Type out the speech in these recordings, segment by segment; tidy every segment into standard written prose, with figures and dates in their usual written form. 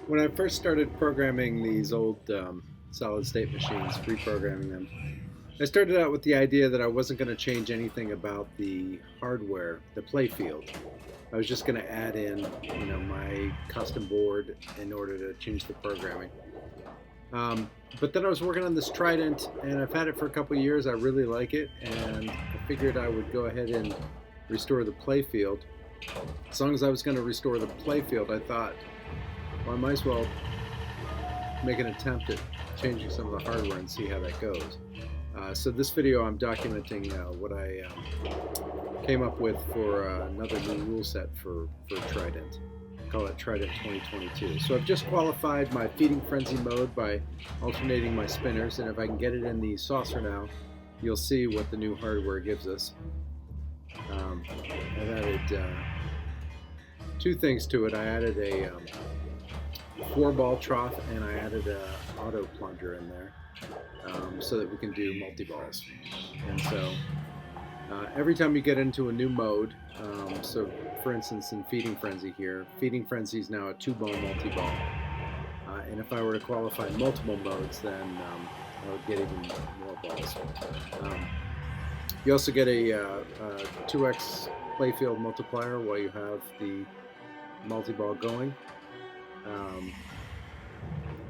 When I first started programming these old solid state machines, reprogramming them, I started out with the idea that I wasn't going to change anything about the hardware, the playfield. I was just going to add in, my custom board in order to change the programming. But then I was working on this Trident, and I've had it for a couple of years. I really like it, and I figured I would go ahead and restore the playfield. As long as I was going to restore the playfield, I thought, well, I might as well make an attempt at changing some of the hardware and see how that goes. So this video I'm documenting what I came up with for another new rule set for Trident. I call it Trident 2022. So I've just qualified my feeding frenzy mode by alternating my spinners, and if I can get it in the saucer now, you'll see what the new hardware gives us. I've added two things to it. I added a 4-ball trough, and I added a auto plunger in there so that we can do multi-balls. And so every time you get into a new mode, so for instance in Feeding Frenzy here, Feeding Frenzy is now a 2-ball multi-ball. And if I were to qualify multiple modes, then I would get even more balls. You also get a 2x playfield multiplier while you have the multi-ball going.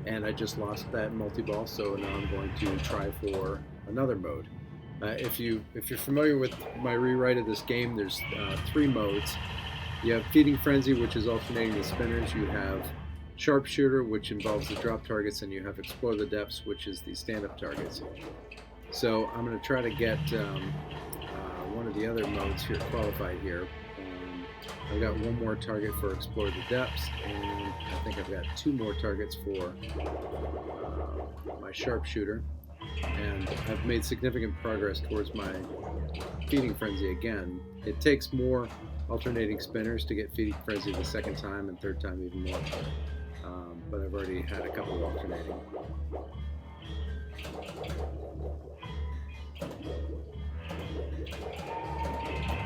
And I just lost that multi-ball, so now I'm going to try for another mode. If you're familiar with my rewrite of this game, there's 3 modes. You have Feeding Frenzy, which is alternating the spinners. You have Sharpshooter, which involves the drop targets, and you have Explore the Depths, which is the stand-up targets. So I'm going to try to get one of the other modes here qualified here. I've got one more target for Explore the Depths, and I think I've got 2 more targets for my Sharpshooter. And I've made significant progress towards my Feeding Frenzy again. It takes more alternating spinners to get Feeding Frenzy the second time, and third time even more. But I've already had a couple alternating.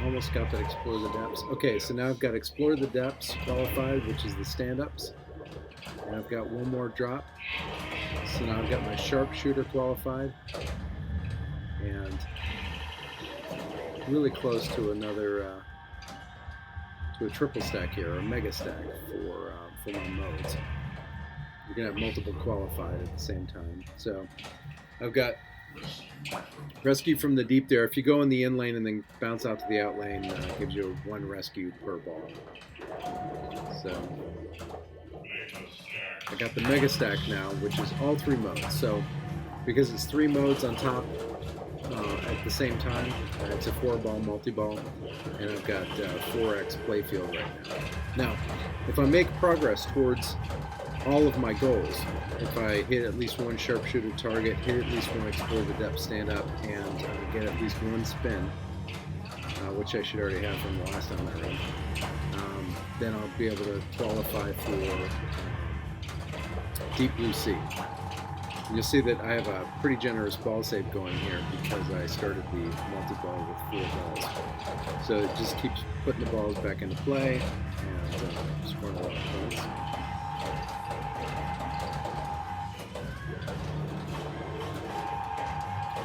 Almost got that Explore the Depths. Okay, so now I've got Explore the Depths qualified, which is the stand-ups. And I've got one more drop. So now I've got my Sharpshooter qualified. And really close to another, to a triple stack here, or a mega stack for my modes. You're going to have multiple qualified at the same time. So I've got Rescue from the Deep there. If you go in the in lane and then bounce out to the out lane, it gives you 1 rescue per ball. So I got the Mega Stack now, which is all 3 modes. So because it's 3 modes on top at the same time, it's a 4-ball multi-ball, and I've got 4x playfield right now. Now, if I make progress towards all of my goals, if I hit at least 1 Sharpshooter target, hit at least 1 Explore the Depth stand-up, and get at least 1 spin, which I should already have from the last time I ran, then I'll be able to qualify for Deep Blue Sea. And you'll see that I have a pretty generous ball save going here because I started the multi-ball with 4 balls. So it just keeps putting the balls back into play and scoring a lot of points.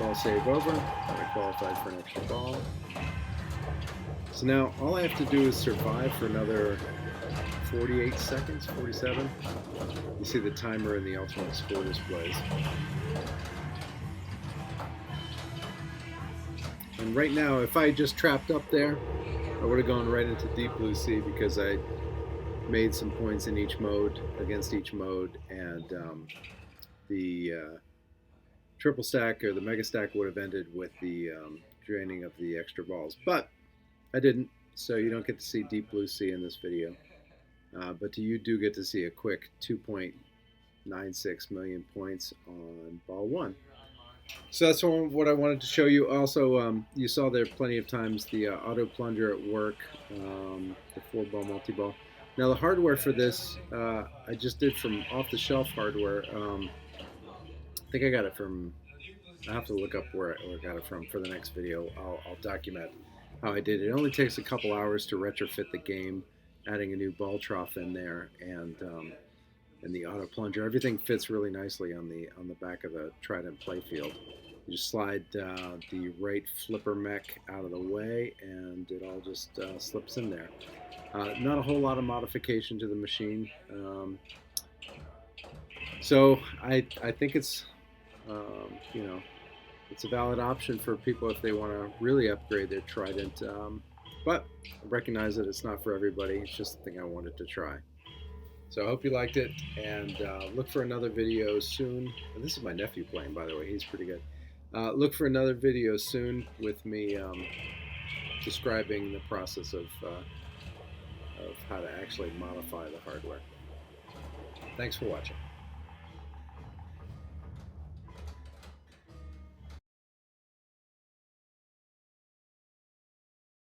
Ball save over. I qualified for an extra ball. So now all I have to do is survive for another 48 seconds, 47. You see the timer in the ultimate score displays. And right now, if I just trapped up there, I would have gone right into Deep Blue Sea because I made some points in each mode, against each mode, and the triple stack or the mega stack would have ended with the draining of the extra balls. But I didn't, so you don't get to see Deep Blue Sea in this video. But you do get to see a quick 2.96 million points on ball 1. So that's what I wanted to show you. Also, you saw there plenty of times the auto plunger at work, the 4-ball multi-ball. Now the hardware for this, I just did from off-the-shelf hardware. I think I got it from, I'll have to look up where I got it from for the next video. I'll document how I did it. It only takes a couple hours to retrofit the game, adding a new ball trough in there, and and the auto plunger. Everything fits really nicely on the back of the Trident playfield. You just slide the right flipper mech out of the way, and it all just slips in there. Not a whole lot of modification to the machine. So I think it's you know, it's a valid option for people if they want to really upgrade their Trident. But I recognize that it's not for everybody. It's just a thing I wanted to try. So I hope you liked it, and look for another video soon. And this is my nephew playing, by the way. He's pretty good. Look for another video soon with me describing the process of how to actually modify the hardware. Thanks for watching.